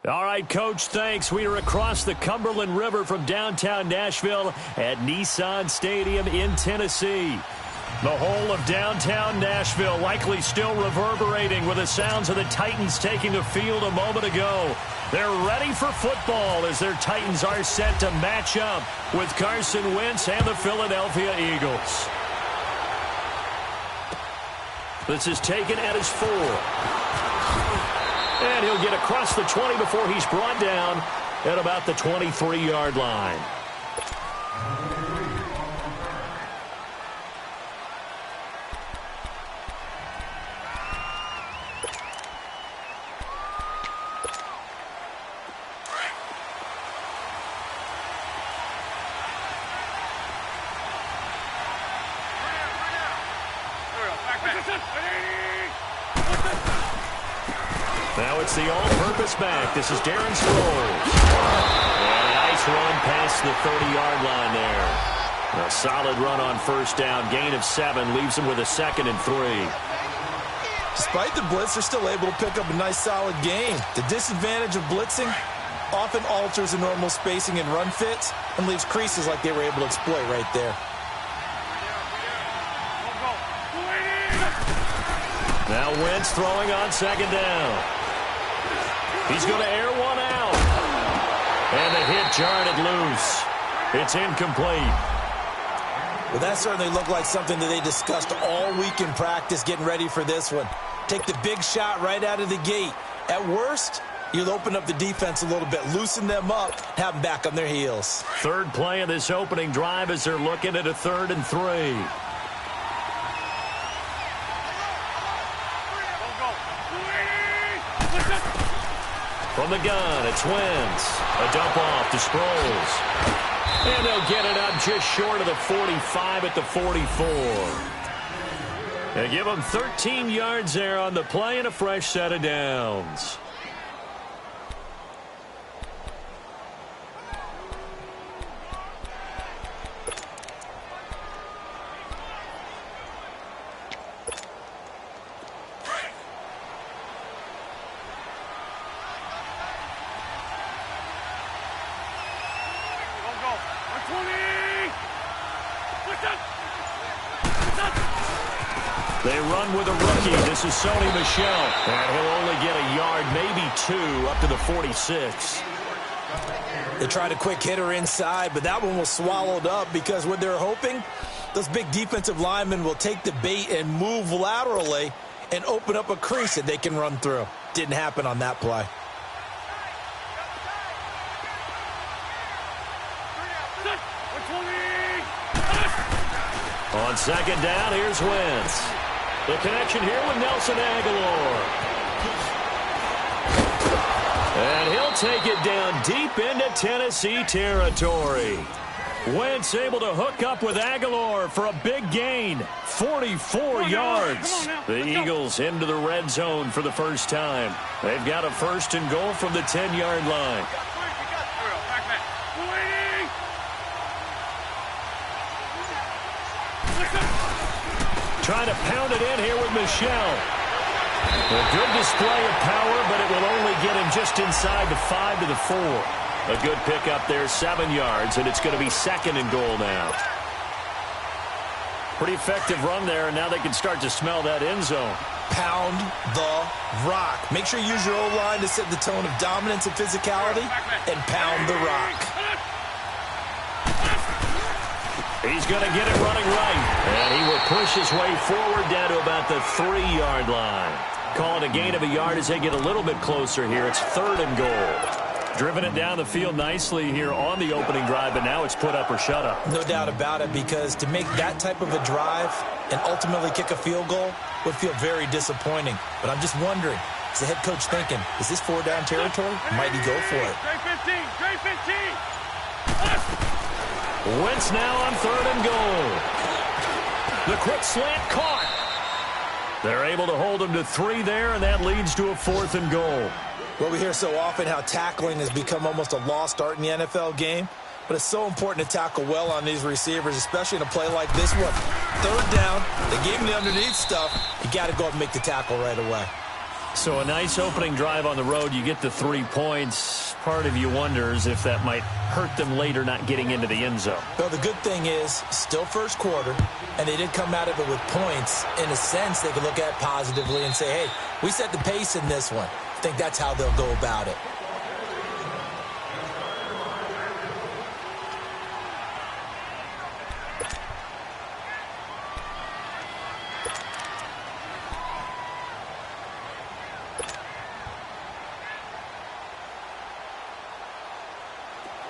All right, Coach, thanks. We are across the Cumberland River from downtown Nashville at Nissan Stadium in Tennessee. The whole of downtown Nashville likely still reverberating with the sounds of the Titans taking the field a moment ago. They're ready for football as their Titans are set to match up with Carson Wentz and the Philadelphia Eagles. This is taken at his 4. And he'll get across the 20 before he's brought down at about the 23-yard line. Now it's the all-purpose back. This is Darren Sproles. And a nice run past the 30-yard line there. A solid run on first down. Gain of 7 leaves him with a 2nd and 3. Despite the blitz, they're still able to pick up a nice solid gain. The disadvantage of blitzing often alters the normal spacing and run fits and leaves creases like they were able to exploit right there. Now Wentz throwing on 2nd down. He's going to air one out. And the hit jarred it loose. It's incomplete. Well, that certainly looked like something that they discussed all week in practice getting ready for this one. Take the big shot right out of the gate. At worst, you'll open up the defense a little bit, loosen them up, have them back on their heels. Third play of this opening drive as they're looking at a 3rd and 3. From the gun, it's Wentz. A dump off to Sproles. And they'll get it up just short of the 45 at the 44. They give them 13 yards there on the play and a fresh set of downs. They run with a rookie. This is Sony Michel. And he'll only get a yard, maybe 2, up to the 46. They tried a quick hitter inside, but that one was swallowed up because what they're hoping, those big defensive linemen will take the bait and move laterally and open up a crease that they can run through. Didn't happen on that play. On 2nd down, here's Wentz. The connection here with Nelson Aguilar. And he'll take it down deep into Tennessee territory. Wentz able to hook up with Aguilar for a big gain. 44 yards. The Eagles into the red zone for the first time. They've got a 1st and goal from the 10-yard line. Trying to pound it in here with Michel. A good display of power, but it will only get him just inside the 5 to the 4. A good pickup there, 7 yards, and it's going to be 2nd and goal now. Pretty effective run there, and now they can start to smell that end zone. Pound the rock. Make sure you use your O-line to set the tone of dominance and physicality, and pound the rock. He's going to get it running right. And he will push his way forward down to about the 3-yard line. Call it a gain of a yard as they get a little bit closer here. It's 3rd and goal. Driven it down the field nicely here on the opening drive, but now it's put up or shut up. No doubt about it, because to make that type of a drive and ultimately kick a field goal would feel very disappointing. But I'm just wondering, is the head coach thinking, is this 4-down territory? Might he go for it? Trey 15. Wentz now on 3rd and goal. The quick slant caught. They're able to hold him to 3 there, and that leads to a 4th and goal. Well, we hear so often how tackling has become almost a lost art in the NFL game, but it's so important to tackle well on these receivers, especially in a play like this one. 3rd down, they gave him the underneath stuff. You got to go up and make the tackle right away. So a nice opening drive on the road. You get the 3 points. Part of you wonders if that might hurt them later not getting into the end zone. Well, the good thing is still first quarter, and they did come out of it with points. In a sense, they could look at it positively and say, hey, we set the pace in this one. I think that's how they'll go about it.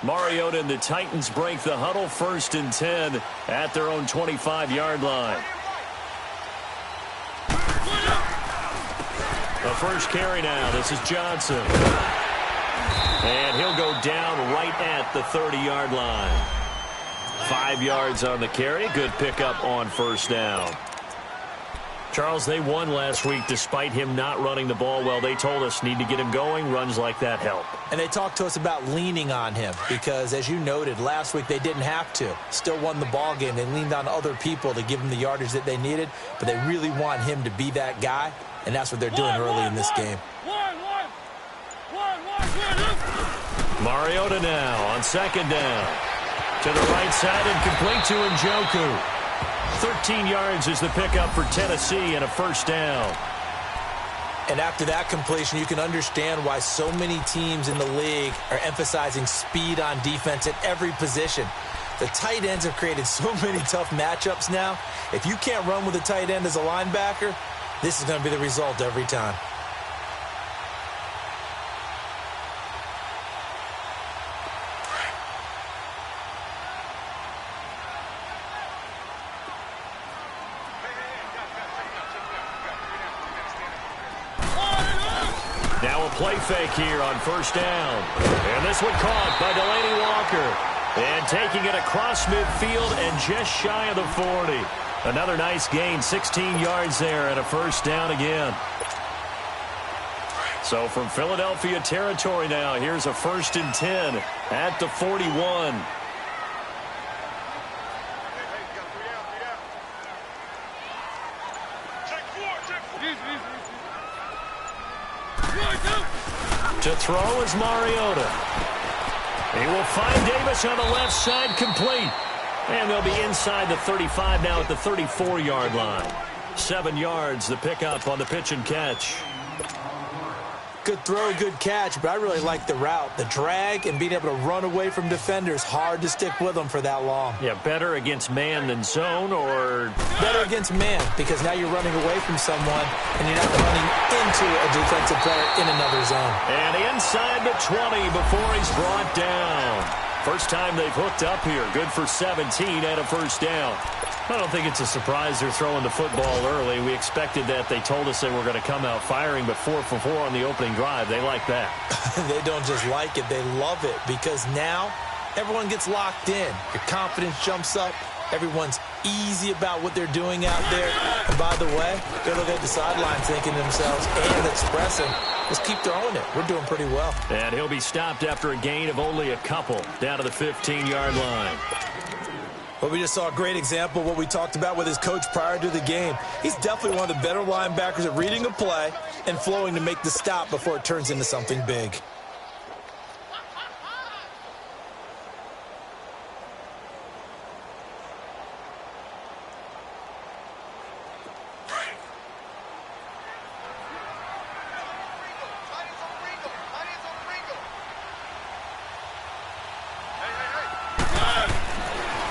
Mariota and the Titans break the huddle, 1st and 10 at their own 25-yard line. The first carry now. This is Johnson. And he'll go down right at the 30-yard line. 5 yards on the carry. Good pickup on 1st down. Charles, they won last week despite him not running the ball well. They told us need to get him going. Runs like that help. And they talked to us about leaning on him because, as you noted, last week they didn't have to. Still won the ball game. They leaned on other people to give them the yardage that they needed, but they really want him to be that guy, and that's what they're doing early in this game. Mariota now on 2nd down. To the right side and complete to Njoku. 13 yards is the pickup for Tennessee and a 1st down. And after that completion, you can understand why so many teams in the league are emphasizing speed on defense at every position. The tight ends have created so many tough matchups now. If you can't run with a tight end as a linebacker, this is going to be the result every time. Now a play fake here on 1st down. And this one caught by Delaney Walker. And taking it across midfield and just shy of the 40. Another nice gain, 16 yards there and a 1st down again. So from Philadelphia territory now, here's a 1st and 10 at the 41. To throw is Mariota. He will find Davis on the left side, complete. And they'll be inside the 35 now at the 34-yard line. 7 yards, the pickup on the pitch and catch. Good throw, good catch, but I really like the route. The drag and being able to run away from defenders, hard to stick with them for that long. Yeah, better against man than zone, or? Better against man, because now you're running away from someone and you're not running into a defensive player in another zone. And inside the 20 before he's brought down. First time they've hooked up here. Good for 17 and a 1st down. I don't think it's a surprise they're throwing the football early. We expected that. They told us they were going to come out firing, but 4 for 4 on the opening drive. They like that. They don't just like it. They love it because now everyone gets locked in. Your confidence jumps up. Everyone's easy about what they're doing out there. And by the way, they're looking at the sidelines thinking to themselves and expressing, just keep throwing it. We're doing pretty well. And he'll be stopped after a gain of only a couple down to the 15-yard line. Well, we just saw a great example of what we talked about with his coach prior to the game. He's definitely one of the better linebackers at reading a play and flowing to make the stop before it turns into something big.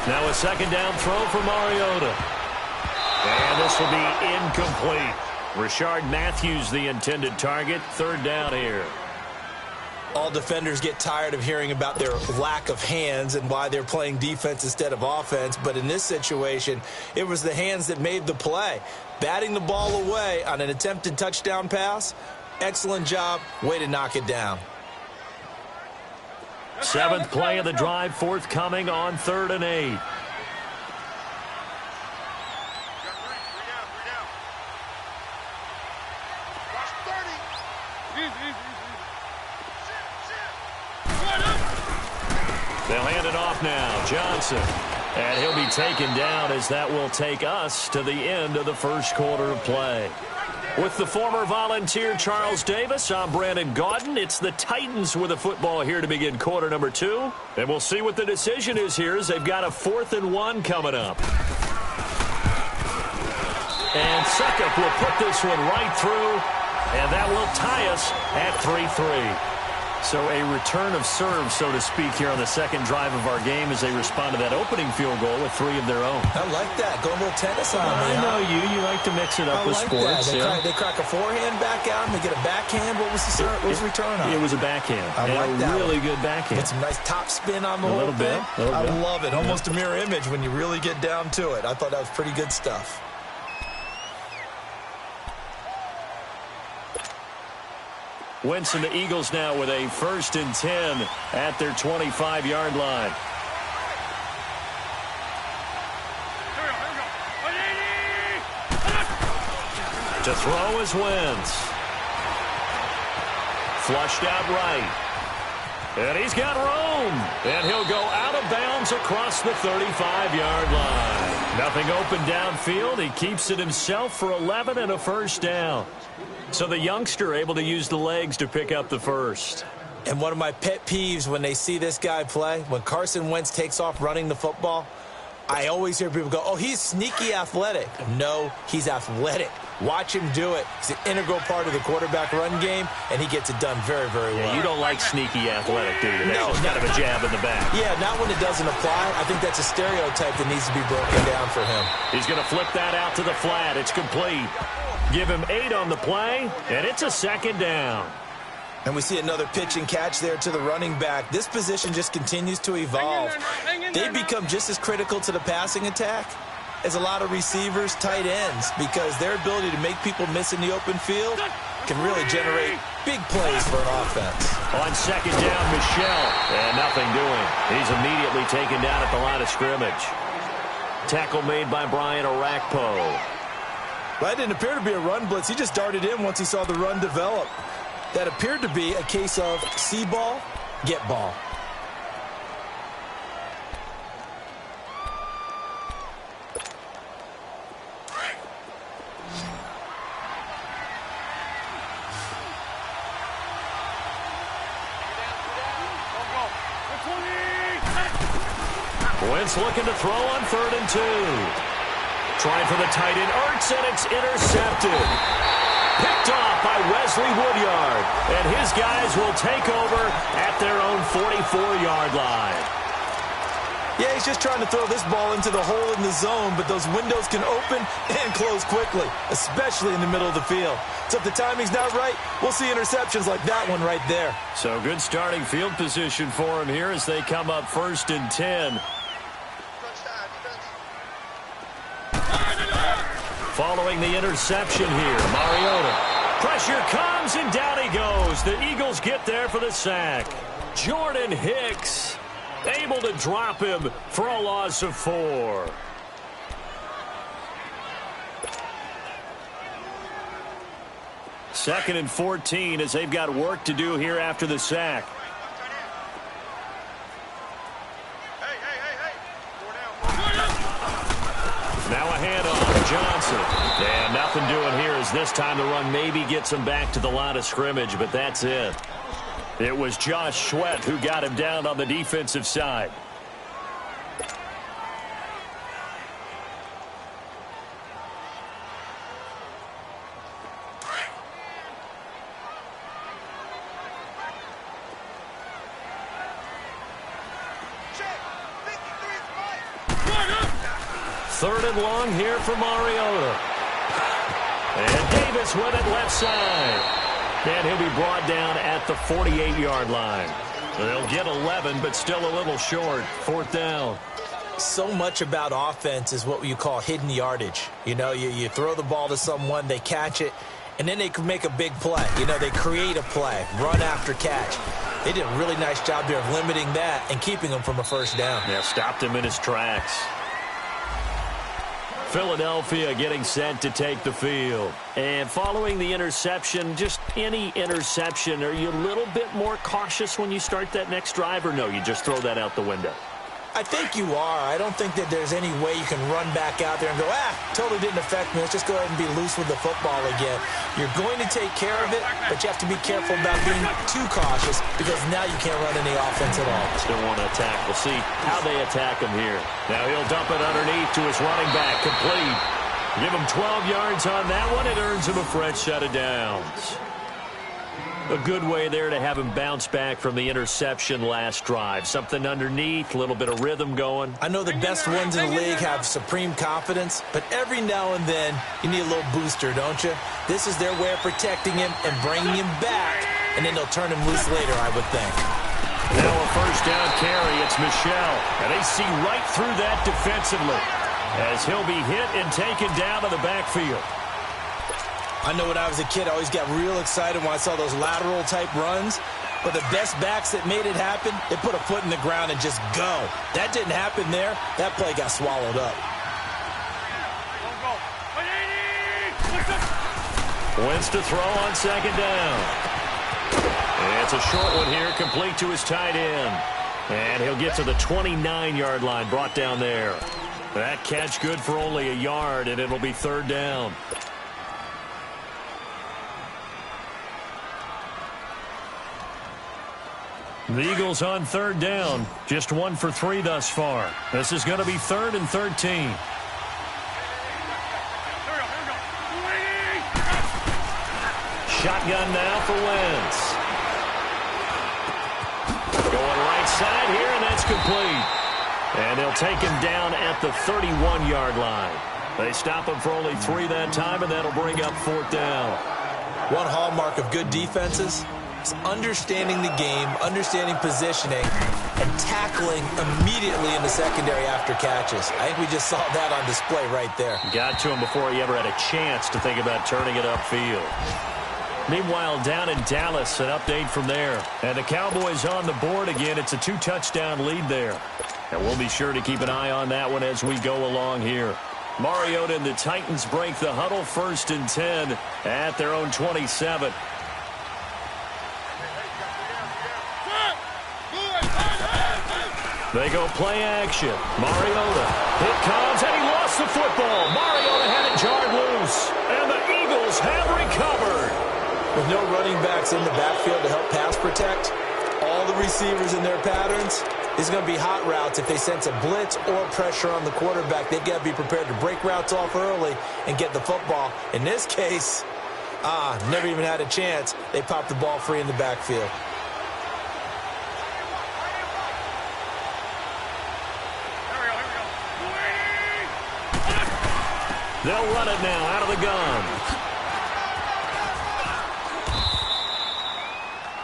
Now a 2nd down throw for Mariota. And this will be incomplete. Rashard Matthews, the intended target. 3rd down here. All defenders get tired of hearing about their lack of hands and why they're playing defense instead of offense. But in this situation, it was the hands that made the play. Batting the ball away on an attempted touchdown pass. Excellent job. Way to knock it down. 7th play of the drive, forthcoming on 3rd and 8. They'll hand it off now. Johnson. And he'll be taken down as that will take us to the end of the 1st quarter of play. With the former Volunteer Charles Davis, I'm Brandon Gaudin. It's the Titans with the football here to begin quarter number 2. And we'll see what the decision is here as they've got a 4th and 1 coming up. And Succop will put this one right through, and that will tie us at 3-3. So a return of serve, so to speak, here on the second drive of our game as they respond to that opening field goal with 3 of their own. I like that. Go a little tennis on me. I know you. You like to mix it up with sports. They crack a forehand back out, and they get a backhand. What was the return on? It was a backhand. I like that. Really good backhand. Get some nice top spin on the whole thing. I love it. Almost a mirror image when you really get down to it. I thought that was pretty good stuff. Wentz and the Eagles now with a 1st and 10 at their 25-yard line. To throw is Wentz. Flushed out right. And he's got room. And he'll go out of bounds across the 35-yard line. Nothing open downfield. He keeps it himself for 11 and a 1st down. So the youngster able to use the legs to pick up the 1st. And one of my pet peeves when they see this guy play, when Carson Wentz takes off running the football, I always hear people go, oh, he's sneaky athletic. No, he's athletic. Watch him do it. He's an integral part of the quarterback run game, and he gets it done very, very well. You don't like sneaky athletic, do you? That's just kind of a jab in the back. Yeah, not when it doesn't apply. I think that's a stereotype that needs to be broken down for him. He's going to flip that out to the flat. It's complete. Give him 8 on the play, and it's a 2nd down. And we see another pitch and catch there to the running back. This position just continues to evolve. They become just as critical to the passing attack as a lot of receivers, tight ends, because their ability to make people miss in the open field can really generate big plays for an offense. On 2nd down, Michel, and nothing doing. He's immediately taken down at the line of scrimmage. Tackle made by Brian Orakpo. Well, that didn't appear to be a run blitz. He just darted in once he saw the run develop. That appeared to be a case of see ball, get ball. Wentz looking to throw on 3rd and 2. Trying for the tight end, Ertz, and it's intercepted. Picked off by Wesley Woodyard. And his guys will take over at their own 44-yard line. Yeah, he's just trying to throw this ball into the hole in the zone, but those windows can open and close quickly, especially in the middle of the field. So if the timing's not right, we'll see interceptions like that one right there. So good starting field position for him here as they come up 1st and 10. Following the interception here, Mariota. Pressure comes, and down he goes. The Eagles get there for the sack. Jordan Hicks able to drop him for a loss of 4. Second and 14 as they've got work to do here after the sack. Now a handoff, Johnson. And nothing doing here as this time the run maybe gets him back to the line of scrimmage, but that's it. It was Josh Sweat who got him down on the defensive side. Third and long here for Mariota. And Davis with it left side. And he'll be brought down at the 48-yard line. They'll get 11, but still a little short. 4th down. So much about offense is what you call hidden yardage. You know, you throw the ball to someone, they catch it, and then they can make a big play. You know, they create a play, run after catch. They did a really nice job there of limiting that and keeping him from a 1st down. Yeah, stopped him in his tracks. Philadelphia getting set to take the field. And following the interception, just any interception, are you a little bit more cautious when you start that next drive, or no, you just throw that out the window? I think you are. I don't think that there's any way you can run back out there and go, totally didn't affect me. Let's just go ahead and be loose with the football again. You're going to take care of it, but you have to be careful about being too cautious because now you can't run any offense at all. Still want to attack. We'll see how they attack him here. Now he'll dump it underneath to his running back. Complete. Give him 12 yards on that one. It earns him a fresh set of downs. A good way there to have him bounce back from the interception last drive. Something underneath, a little bit of rhythm going. I know the best ones in the league have supreme confidence, but every now and then you need a little booster, don't you? This is their way of protecting him and bringing him back, and then they'll turn him loose later, I would think. Now a first down carry. It's Michel, and they see right through that defensively as he'll be hit and taken down to the backfield. I know when I was a kid, I always got real excited when I saw those lateral-type runs. But the best backs that made it happen, they put a foot in the ground and just go. That didn't happen there. That play got swallowed up. Wins to throw on second down. It's a short one here, complete to his tight end. And he'll get to the 29-yard line, brought down there. That catch good for only a yard, and it'll be third down. The Eagles on third down. Just 1 for 3 thus far. This is going to be 3rd and 13. Shotgun now for Wentz. Going right side here, and that's complete. And they'll take him down at the 31-yard line. They stop him for only 3 that time, and that'll bring up 4th down. One hallmark of good defenses is understanding the game, understanding positioning, and tackling immediately in the secondary after catches. I think we just saw that on display right there. Got to him before he ever had a chance to think about turning it upfield. Meanwhile, down in Dallas, an update from there. And the Cowboys on the board again. It's a 2-touchdown lead there. And we'll be sure to keep an eye on that one as we go along here. Mariota and the Titans break the huddle, 1st and 10 at their own 27. They go play action. Mariota. It comes, and he lost the football. Mariota had it jarred loose, and the Eagles have recovered. With no running backs in the backfield to help pass protect, all the receivers in their patterns, it's going to be hot routes. If they sense a blitz or pressure on the quarterback, they've got to be prepared to break routes off early and get the football. In this case, never even had a chance. They popped the ball free in the backfield. They'll run it now out of the gun.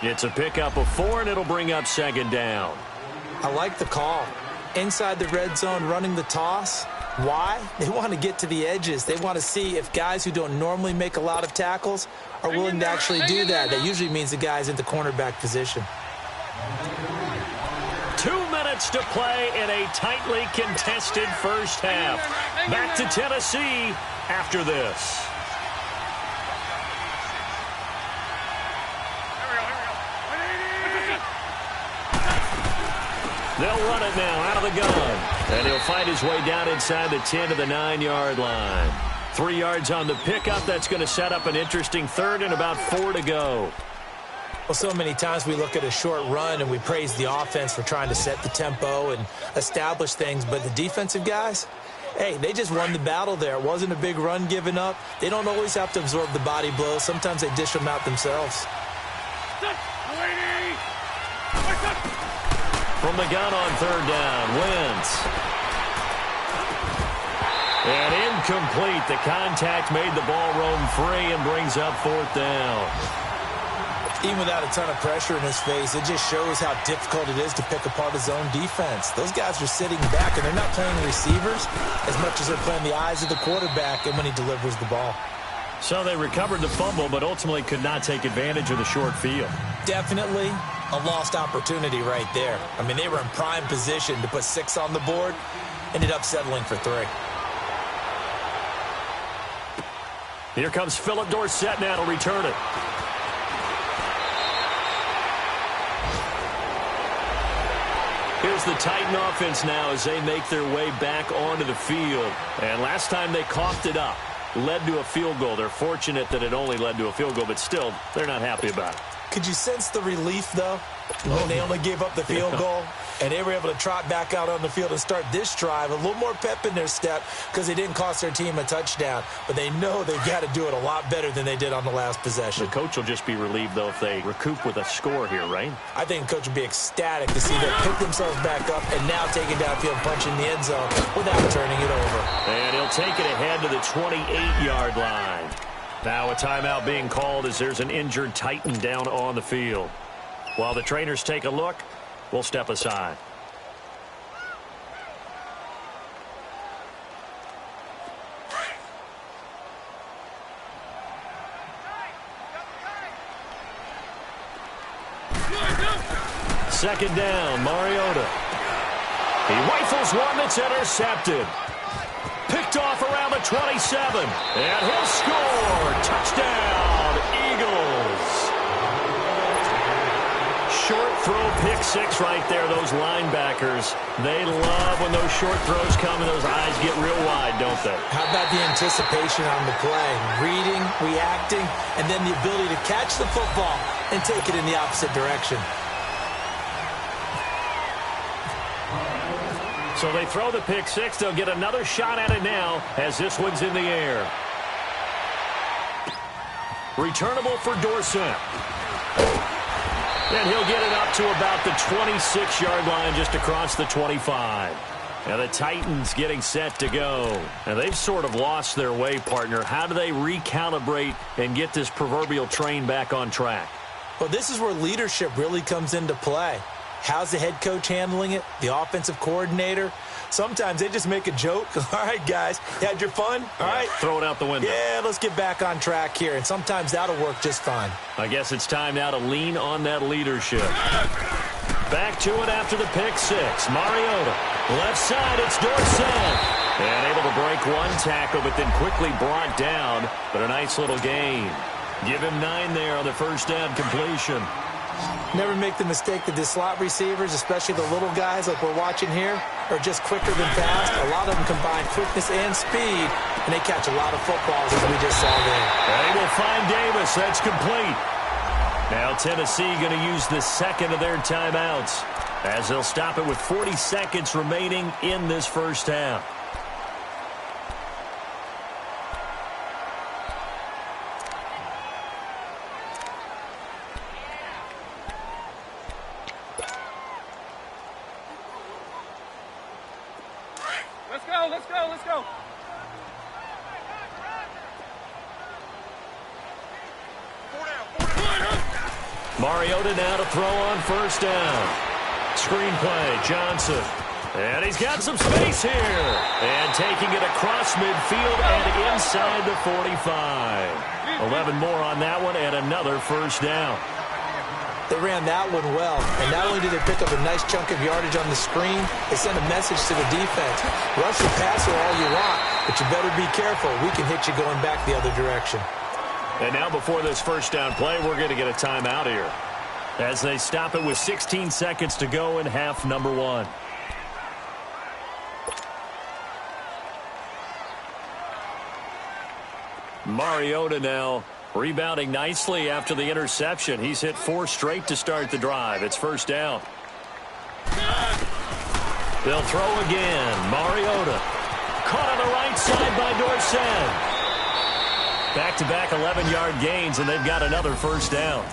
It's a pickup of 4, and it'll bring up 2nd down. I like the call. Inside the red zone, running the toss. Why? They want to get to the edges. They want to see if guys who don't normally make a lot of tackles are willing to actually do that. That usually means the guy's in the cornerback position. 2 minutes to play in a tightly contested first half. Back to Tennessee after this. They'll run it now out of the gun. And he'll find his way down inside the 10 to the 9-yard line. 3 yards on the pickup. That's going to set up an interesting 3rd and about 4 to go. Well, so many times we look at a short run and we praise the offense for trying to set the tempo and establish things. But the defensive guys, hey, they just won the battle there. It wasn't a big run given up. They don't always have to absorb the body blows. Sometimes they dish them out themselves. From the gun on 3rd down, Wentz. And incomplete. The contact made the ball roam free and brings up 4th down. Even without a ton of pressure in his face, it just shows how difficult it is to pick apart his own defense. Those guys are sitting back, and they're not playing receivers as much as they're playing the eyes of the quarterback and when he delivers the ball. So they recovered the fumble, but ultimately could not take advantage of the short field. Definitely a lost opportunity right there. I mean, they were in prime position to put 6 on the board, ended up settling for 3. Here comes Philip Dorsett now to return it. Here's goes the Titan offense now as they make their way back onto the field. And last time they coughed it up, led to a field goal. They're fortunate that it only led to a field goal, but still, they're not happy about it. Could you sense the relief, though, when they only gave up the field goal? And they were able to trot back out on the field and start this drive. A little more pep in their step because they didn't cost their team a touchdown. But they know they've got to do it a lot better than they did on the last possession. The coach will just be relieved, though, if they recoup with a score here, right? I think the coach will be ecstatic to see them pick themselves back up and now take it downfield, punching the end zone without turning it over. And he'll take it ahead to the 28-yard line. Now a timeout being called as there's an injured Titan down on the field. While the trainers take a look, we'll step aside. Second down, Mariota. He rifles one that's intercepted. Picked off around the 27. And he'll score. Touchdown, Eagles. Short throw, pick six right there. Those linebackers, they love when those short throws come and those eyes get real wide, don't they? How about the anticipation on the play? Reading, reacting, and then the ability to catch the football and take it in the opposite direction. So they throw the pick six. They'll get another shot at it now as this one's in the air. Returnable for Dorsett. And he'll get it up to about the 26-yard line, just across the 25. And the Titans getting set to go. And they've sort of lost their way, partner. How do they recalibrate and get this proverbial train back on track? Well, this is where leadership really comes into play. How's the head coach handling it? The offensive coordinator? Sometimes they just make a joke. All right, guys, you had your fun? All right. Throw it out the window. Yeah, let's get back on track here. And sometimes that'll work just fine. I guess it's time now to lean on that leadership. Back to it after the pick six. Mariota. Left side, it's Dorsett. And able to break one tackle, but then quickly brought down. But a nice little gain. Give him 9 there on the first down completion. Never make the mistake that the slot receivers, especially the little guys like we're watching here, are just quicker than fast. A lot of them combine quickness and speed, and they catch a lot of footballs, as we just saw there. They will find Davis. That's complete. Now Tennessee going to use the second of their timeouts as they'll stop it with 40 seconds remaining in this first half. Let's go. Mariota now to throw on first down. Screen play, Johnson. And he's got some space here. And taking it across midfield and inside the 45. 11 more on that one and another first down. They ran that one well, and not only did they pick up a nice chunk of yardage on the screen, they sent a message to the defense. Rush the passer all you want, but you better be careful. We can hit you going back the other direction. And now before this first down play, we're going to get a timeout here as they stop it with 16 seconds to go in half number 1. Mariota now rebounding nicely after the interception. He's hit 4 straight to start the drive. It's first down. They'll throw again. Mariota caught on the right side by Dorsett. Back-to-back 11-yard gains, and they've got another first down.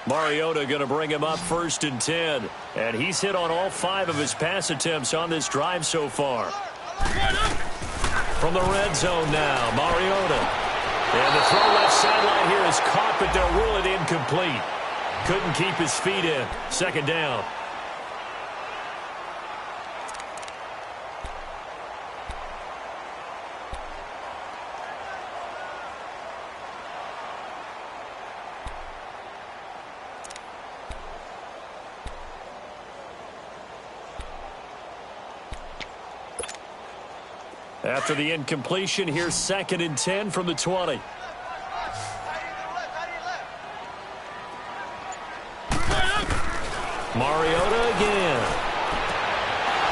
Mariota going to bring him up first and 10. And he's hit on all 5 of his pass attempts on this drive so far. From the red zone now, Mariota. And the throw left sideline here is caught, but they'll rule it incomplete. Couldn't keep his feet in. Second down. After the incompletion, here's 2nd and 10 from the 20. Mariota again.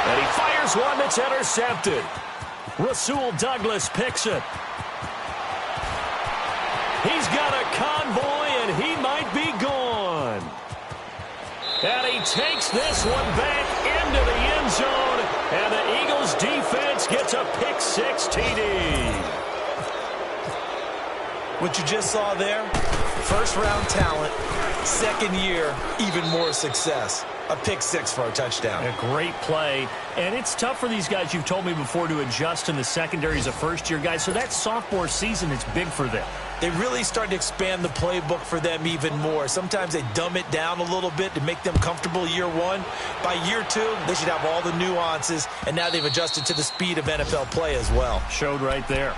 And he fires one that's intercepted. Rasul Douglas picks it. He's got a convoy, and he might be gone. And he takes this one back into the end zone, and the Eagles defense gets a pick-6 TD. What you just saw there, first-round talent, second year, even more success. A pick-6 for a touchdown. A great play, and it's tough for these guys, you've told me before, to adjust in the secondary as a first-year guy, so that sophomore season is big for them. They really start to expand the playbook for them even more. Sometimes they dumb it down a little bit to make them comfortable year one. By year two, they should have all the nuances, and now they've adjusted to the speed of NFL play as well. Showed right there.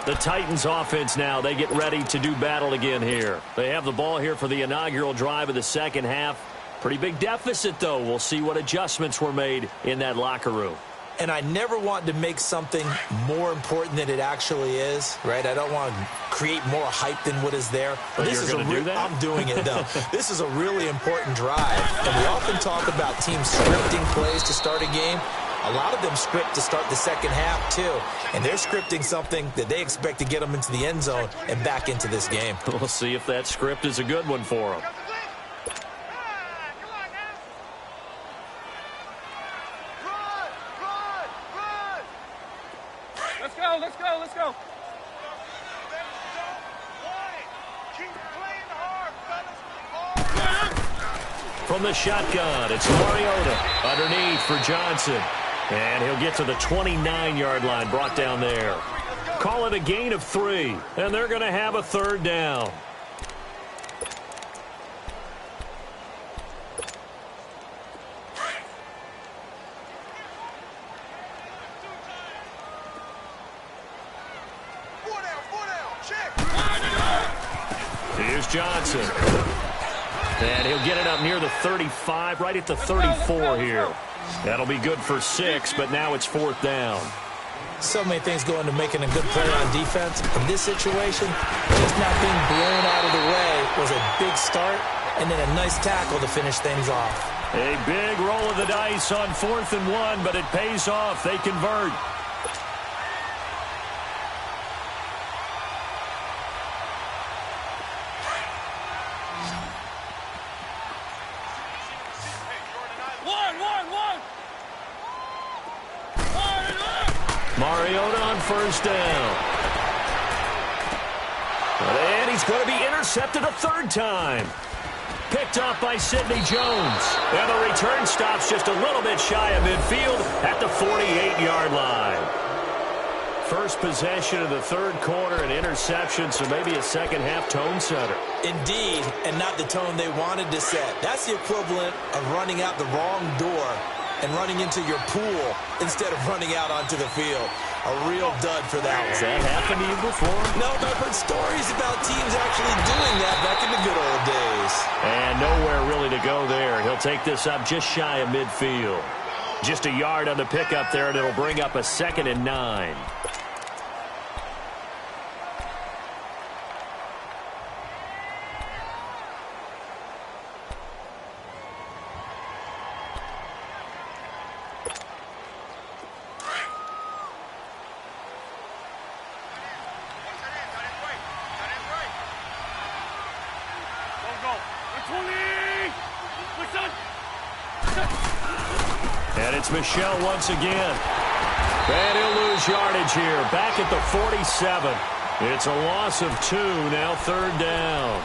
The Titans offense now, they get ready to do battle again here. They have the ball here for the inaugural drive of the second half. Pretty big deficit, though. We'll see what adjustments were made in that locker room. And I never want to make something more important than it actually is, right? I don't want to create more hype than what is there. But this is I'm doing it, though. This is a really important drive. And we often talk about teams scripting plays to start a game. A lot of them script to start the second half, too. And they're scripting something that they expect to get them into the end zone and back into this game. We'll see if that script is a good one for them. Let's go, let's go. From the shotgun, it's Mariota underneath for Johnson. And he'll get to the 29-yard line, brought down there. Call it a gain of 3, and they're going to have a third down. Here's Johnson. And he'll get it up near the 35, right at the 34 here. That'll be good for 6, but now it's 4th down. So many things go into making a good play on defense. In this situation, just not being blown out of the way was a big start, and then a nice tackle to finish things off. A big roll of the dice on 4th and 1, but it pays off. They convert. Mariota on first down. And he's going to be intercepted a third time. Picked up by Sidney Jones. And the return stops just a little bit shy of midfield at the 48-yard line. First possession of the third quarter, an interception, so maybe a second-half tone setter. Indeed, and not the tone they wanted to set. That's the equivalent of running out the wrong door and running into your pool instead of running out onto the field. A real dud for that one. Has that happened to you before? No, but I've heard stories about teams actually doing that back in the good old days. And nowhere really to go there. He'll take this up just shy of midfield. Just a yard on the pickup there, and it'll bring up a 2nd and 9. And it's Michel once again. And he'll lose yardage here. Back at the 47. It's a loss of 2. Now 3rd down.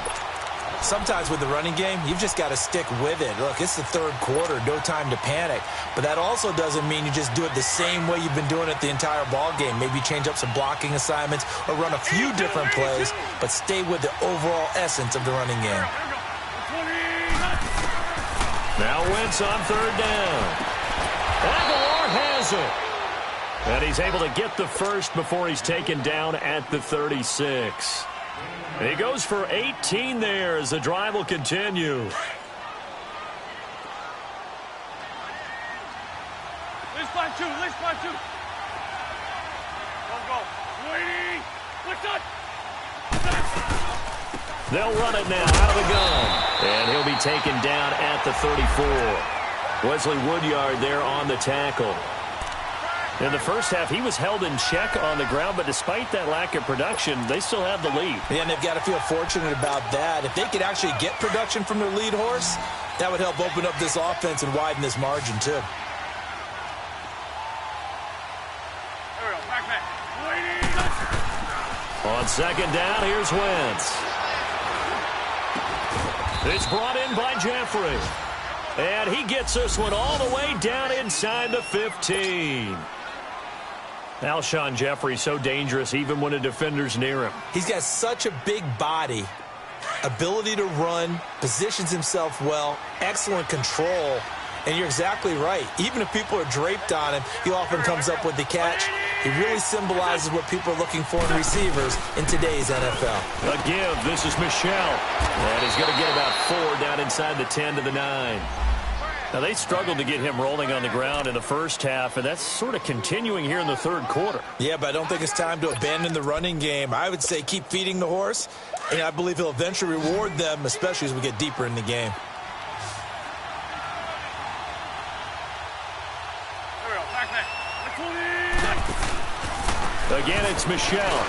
Sometimes with the running game, you've just got to stick with it. Look, it's the third quarter. No time to panic. But that also doesn't mean you just do it the same way you've been doing it the entire ball game. Maybe change up some blocking assignments or run a few different plays, but stay with the overall essence of the running game. Now Wentz on 3rd down. Aguilar has it. And he's able to get the first before he's taken down at the 36. He goes for 18 there as the drive will continue. Let's find two. They'll run it now out of the gun. And he'll be taken down at the 34. Wesley Woodyard there on the tackle. In the first half, he was held in check on the ground, but despite that lack of production, they still have the lead. Yeah, and they've got to feel fortunate about that. If they could actually get production from their lead horse, that would help open up this offense and widen this margin, too. On second down, here's Wentz. It's brought in by Jeffrey. And he gets this one all the way down inside the 15. Alshon Jeffrey so dangerous even when a defender's near him. He's got such a big body, ability to run, positions himself well, excellent control. And you're exactly right. Even if people are draped on him, he often comes up with the catch. He really symbolizes what people are looking for in receivers in today's NFL. A give. This is Michelle. And he's going to get about 4 down inside the 10 to the 9. Now, they struggled to get him rolling on the ground in the first half, and that's sort of continuing here in the third quarter. Yeah, but I don't think it's time to abandon the running game. I would say keep feeding the horse, and I believe he'll eventually reward them, especially as we get deeper in the game. Again, it's Michelle.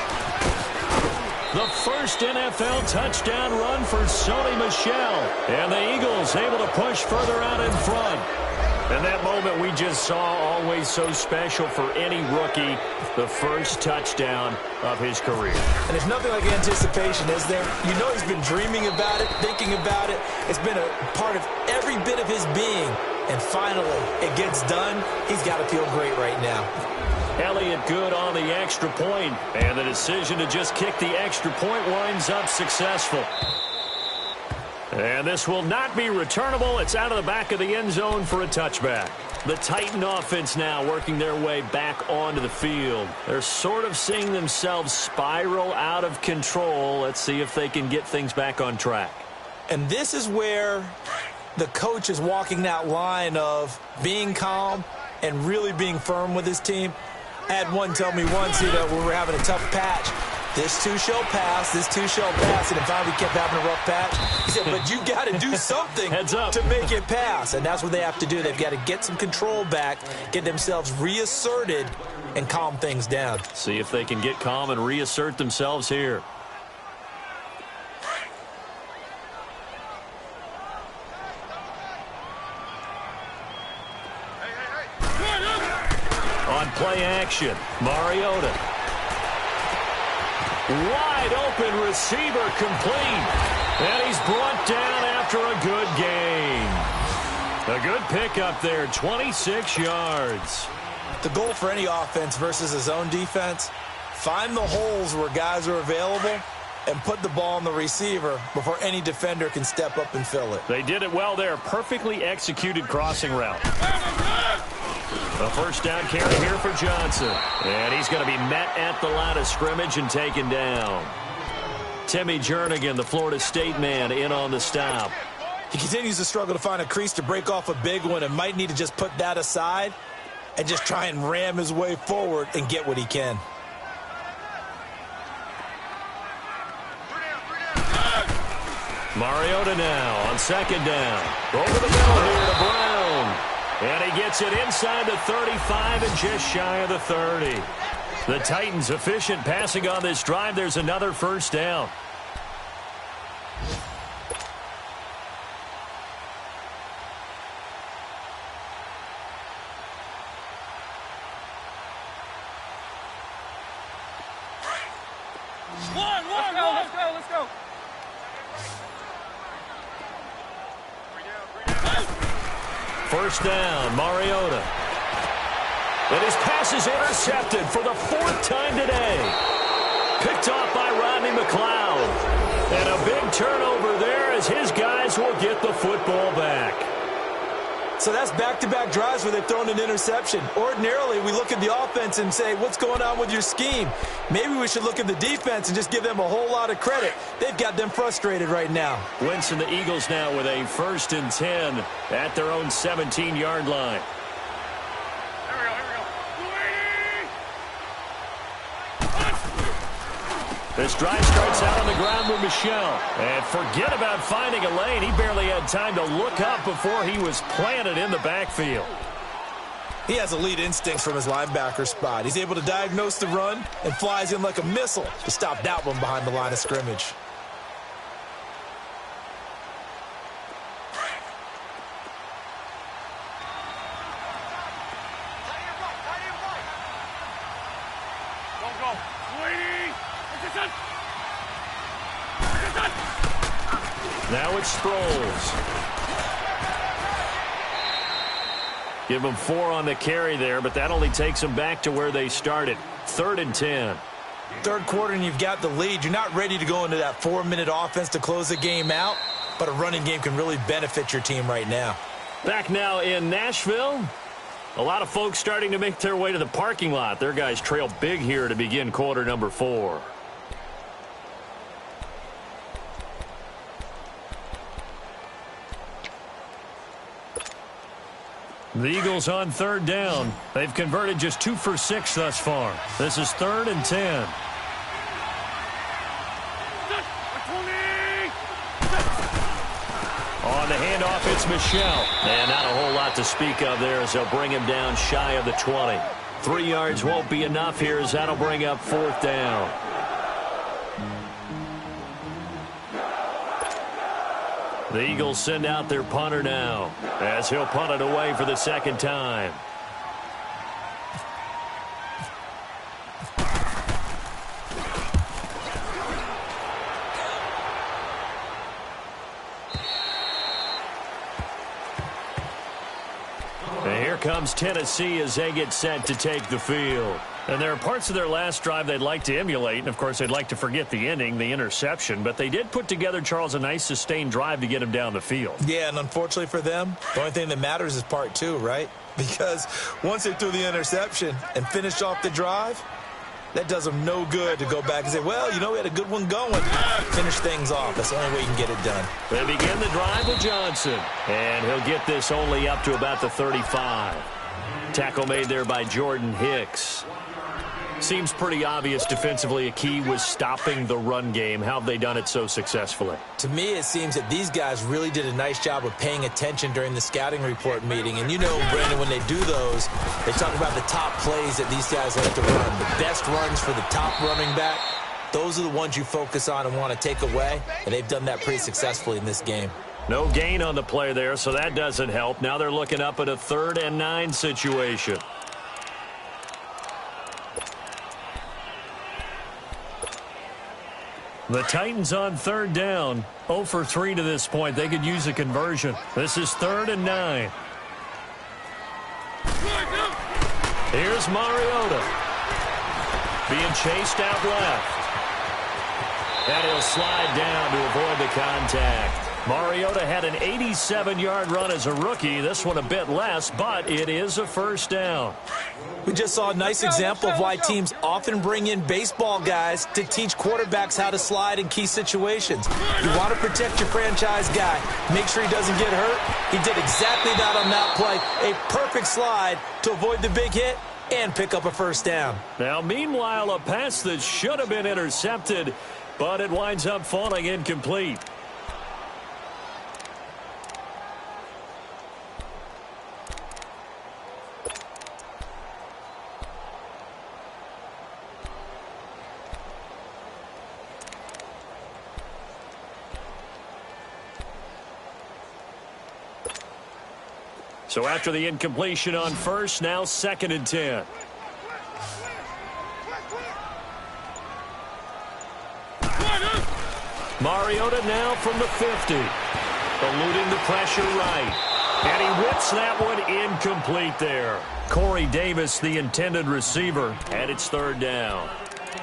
The first NFL touchdown run for Sony Michel. And the Eagles able to push further out in front. And that moment we just saw, always so special for any rookie, the first touchdown of his career. And there's nothing like anticipation, is there? You know he's been dreaming about it, thinking about it. It's been a part of every bit of his being. And finally, it gets done. He's got to feel great right now. Elliott good on the extra point, and the decision to just kick the extra point winds up successful. And this will not be returnable. It's out of the back of the end zone for a touchback. The Titan offense now working their way back onto the field. They're sort of seeing themselves spiral out of control. Let's see if they can get things back on track. And this is where the coach is walking that line of being calm and really being firm with his team. I had one tell me once, when we were having a tough patch, this too shall pass, this too shall pass, and finally we kept having a rough patch. He said, but you got to do something to make it pass, and that's what they have to do. They've got to get some control back, get themselves reasserted, and calm things down. See if they can get calm and reassert themselves here. On play action, Mariota. Wide open receiver complete. And he's brought down after a good gain. A good pickup there, 26 yards. The goal for any offense versus his own defense, find the holes where guys are available and put the ball on the receiver before any defender can step up and fill it. They did it well there. Perfectly executed crossing route. A first down carry here for Johnson. And he's going to be met at the line of scrimmage and taken down. Timmy Jernigan, the Florida State man, in on the stop. He continues to struggle to find a crease to break off a big one and might need to just put that aside and just try and ram his way forward and get what he can. Mariota now on second down. Over the middle here to Brown. And he gets it inside the 35 and just shy of the 30. The Titans efficient passing on this drive. There's another first down. Let's go. First down, Mariota. And his pass is intercepted for the 4th time today. Picked off by Rodney McLeod. And a big turnover there as his guys will get the football back. So that's back-to-back drives where they've thrown an interception. Ordinarily, we look at the offense and say, what's going on with your scheme? Maybe we should look at the defense and just give them a whole lot of credit. They've got them frustrated right now. Wentz and the Eagles now with a 1st and 10 at their own 17-yard line. This drive starts out on the ground with Michel. And forget about finding a lane. He barely had time to look up before he was planted in the backfield. He has elite instincts from his linebacker spot. He's able to diagnose the run and flies in like a missile to stop that one behind the line of scrimmage. Now it's Sproles. Give them 4 on the carry there, but that only takes them back to where they started. 3rd and 10. Third quarter and you've got the lead. You're not ready to go into that 4-minute offense to close the game out, but a running game can really benefit your team right now. Back now in Nashville. A lot of folks starting to make their way to the parking lot. Their guys trail big here to begin quarter number 4. The Eagles on 3rd down. They've converted just 2 for 6 thus far. This is 3rd and 10. On the handoff, it's Michel. And not a whole lot to speak of there as they'll bring him down shy of the 20. 3 yards won't be enough here as that'll bring up 4th down. The Eagles send out their punter now as he'll punt it away for the 2nd time. And here comes Tennessee as they get set to take the field. And there are parts of their last drive they'd like to emulate, and of course they'd like to forget the ending, the interception, but they did put together, Charles, a nice sustained drive to get him down the field. Yeah, and unfortunately for them, the only thing that matters is part 2, right? Because once they threw the interception and finished off the drive, that does them no good to go back and say, well, you know, we had a good one going. Finish things off. That's the only way you can get it done. They begin the drive with Johnson, and he'll get this only up to about the 35. Tackle made there by Jordan Hicks. Seems pretty obvious defensively a key was stopping the run game. How have they done it so successfully? To me, it seems that these guys really did a nice job of paying attention during the scouting report meeting. And you know, Brandon, when they do those, they talk about the top plays that these guys like to run. The best runs for the top running back, those are the ones you focus on and want to take away. And they've done that pretty successfully in this game. No gain on the play there, so that doesn't help. Now they're looking up at a 3rd and 9 situation. The Titans on 3rd down. 0 for 3 to this point. They could use a conversion. This is 3rd and 9. Here's Mariota. Being chased out left. And he'll slide down to avoid the contact. Mariota had an 87-yard run as a rookie. This one a bit less, but it is a 1st down. We just saw a nice example of why teams often bring in baseball guys to teach quarterbacks how to slide in key situations. You want to protect your franchise guy. Make sure he doesn't get hurt. He did exactly that on that play. A perfect slide to avoid the big hit and pick up a 1st down. Now, meanwhile, a pass that should have been intercepted, but it winds up falling incomplete. So after the incompletion on 1st, now 2nd and 10. Mariota now from the 50. Eluding the pressure right. And he whips that one incomplete there. Corey Davis, the intended receiver, and it's 3rd down.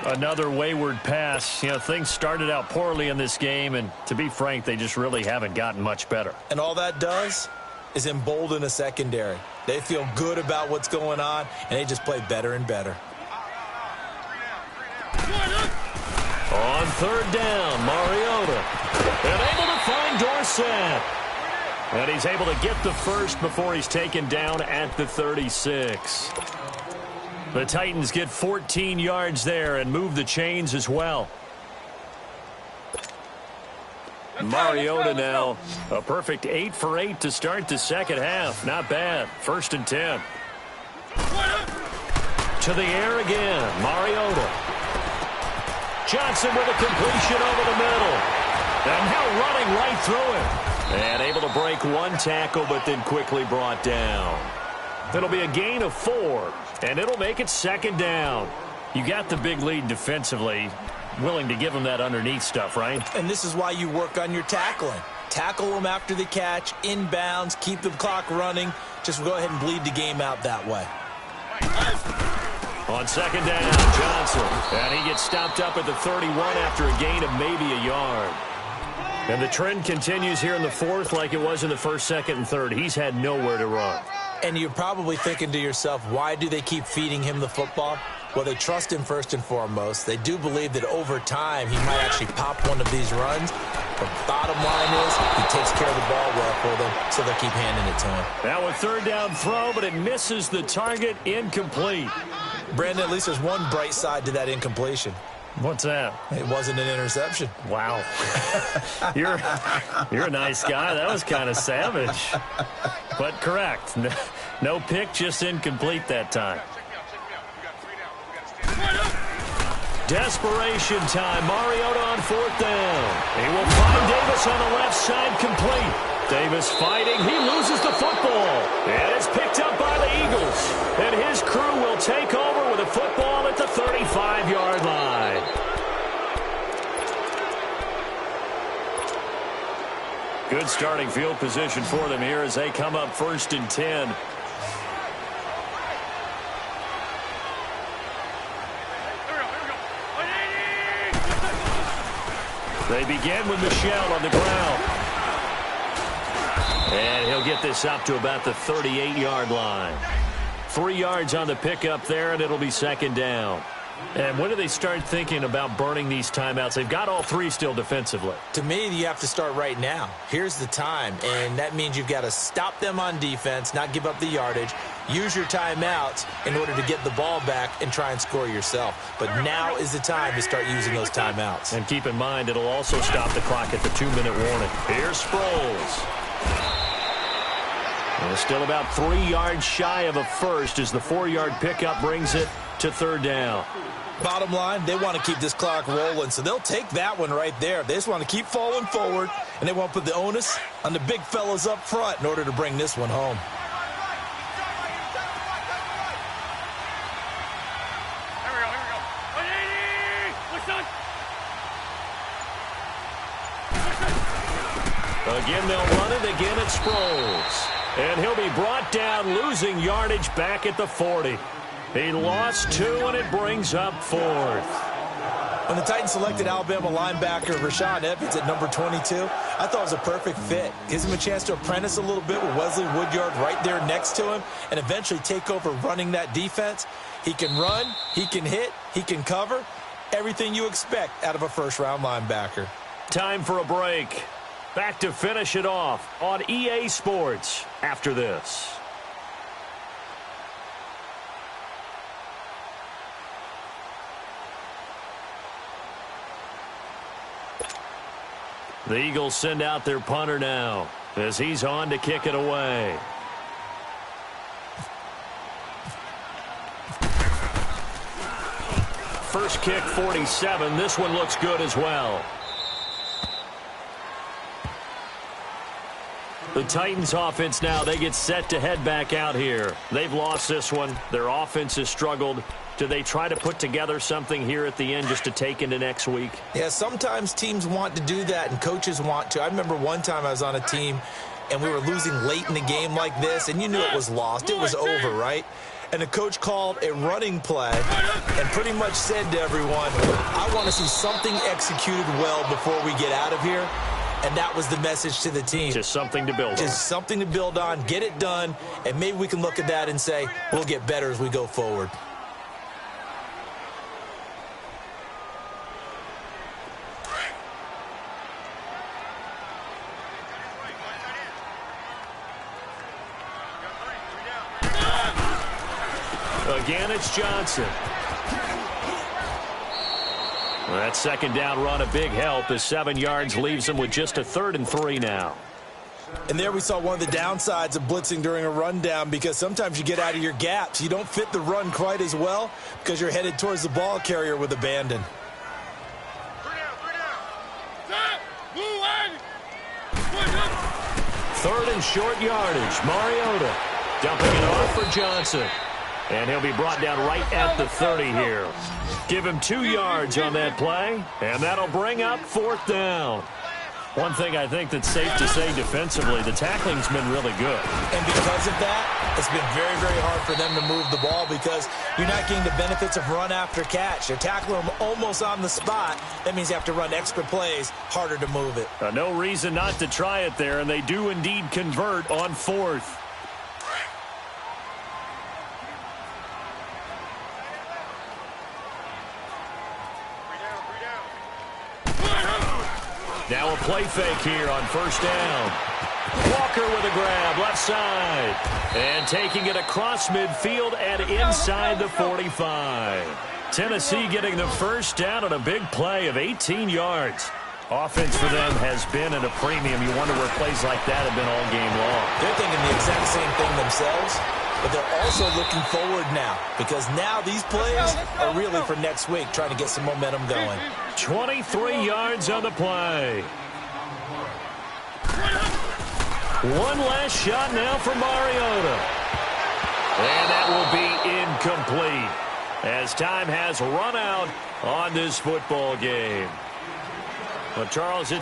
Another wayward pass. You know, things started out poorly in this game, and to be frank, they just really haven't gotten much better. And all that does is embolden a secondary. They feel good about what's going on, and they just play better and better. On 3rd down, Mariota. And able to find Dorsett. And he's able to get the 1st before he's taken down at the 36. The Titans get 14 yards there and move the chains as well. Mariota now, a perfect 8 for 8 to start the second half. Not bad. 1st and 10. To the air again. Mariota. Johnson with a completion over the middle. And now running right through him. And able to break one tackle, but then quickly brought down. It'll be a gain of 4, and it'll make it 2nd down. You got the big lead defensively. Willing to give them that underneath stuff, right? And this is why you work on your tackling. Tackle them after the catch, inbounds, keep the clock running. Just go ahead and bleed the game out that way. On 2nd down, Johnson. And he gets stopped up at the 31 after a gain of maybe a yard. And the trend continues here in the 4th like it was in the 1st, 2nd, and 3rd. He's had nowhere to run. And you're probably thinking to yourself, why do they keep feeding him the football? Well, they trust him first and foremost. They do believe that over time he might actually pop one of these runs. But bottom line is he takes care of the ball well for them, so they'll keep handing it to him. Now a 3rd down throw, but it misses the target. Incomplete. Brandon, at least there's one bright side to that incompletion. What's that? It wasn't an interception. Wow. You're a nice guy. That was kind of savage. But correct. No pick, just incomplete that time. Desperation time. Mariota on 4th down. He will find Davis on the left side, complete. Davis fighting. He loses the football. And it's picked up by the Eagles. And his crew will take over with a football at the 35-yard line. Good starting field position for them here as they come up 1st and 10. They begin with Michelle on the ground. And he'll get this up to about the 38-yard line. 3 yards on the pickup there, and it'll be 2nd down. And when do they start thinking about burning these timeouts? They've got all 3 still defensively. To me, you have to start right now. Here's the time, and that means you've got to stop them on defense, not give up the yardage, use your timeouts in order to get the ball back and try and score yourself. But now is the time to start using those timeouts. And keep in mind, it'll also stop the clock at the 2-minute warning. Here's Sproles. And still about 3 yards shy of a first as the 4-yard pickup brings it to 3rd down. Bottom line, they want to keep this clock rolling, so they'll take that one right there. They just want to keep falling forward, and they want to put the onus on the big fellas up front in order to bring this one home. Again, they'll run it. Again, it's Sproles. And he'll be brought down, losing yardage back at the 40. He lost 2, and it brings up 4th. When the Titans selected Alabama linebacker Rashaan Evans at number 22, I thought it was a perfect fit. Gives him a chance to apprentice a little bit with Wesley Woodyard right there next to him and eventually take over running that defense. He can run, he can hit, he can cover. Everything you expect out of a first-round linebacker. Time for a break. Back to finish it off on EA Sports after this. The Eagles send out their punter now as he's on to kick it away. First kick, 47. This one looks good as well. The Titans offense now, they get set to head back out here. They've lost this one. Their offense has struggled. Do they try to put together something here at the end just to take into next week? Yeah, sometimes teams want to do that and coaches want to. I remember one time I was on a team and we were losing late in the game like this, and you knew it was lost. It was over, right? And the coach called a running play and pretty much said to everyone, I want to see something executed well before we get out of here. And that was the message to the team. Just something to build on. Just something to build on, get it done, and maybe we can look at that and say, we'll get better as we go forward. Again, it's Johnson. That second down run a big help as 7 yards leaves them with just a 3rd and 3 now. And there we saw one of the downsides of blitzing during a rundown, because sometimes you get out of your gaps. You don't fit the run quite as well because you're headed towards the ball carrier with abandon. 3rd and short yardage. Mariota dumping it off for Johnson. And he'll be brought down right at the 30 here. Give him 2 yards on that play, and that'll bring up 4th down. One thing I think that's safe to say defensively, the tackling's been really good. And because of that, it's been very, very hard for them to move the ball because you're not getting the benefits of run after catch. You're tackling them almost on the spot. That means you have to run extra plays, harder to move it. No reason not to try it there, and they do indeed convert on 4th. Now a play fake here on 1st down. Walker with a grab, left side. And taking it across midfield and inside the 45. Tennessee getting the 1st down on a big play of 18 yards. Offense for them has been at a premium. You wonder where plays like that have been all game long. They're thinking the exact same thing themselves, but they're also looking forward now because now these plays are really for next week, trying to get some momentum going. 23 yards on the play. One last shot now for Mariota. And that will be incomplete as time has run out on this football game. Well, Charles,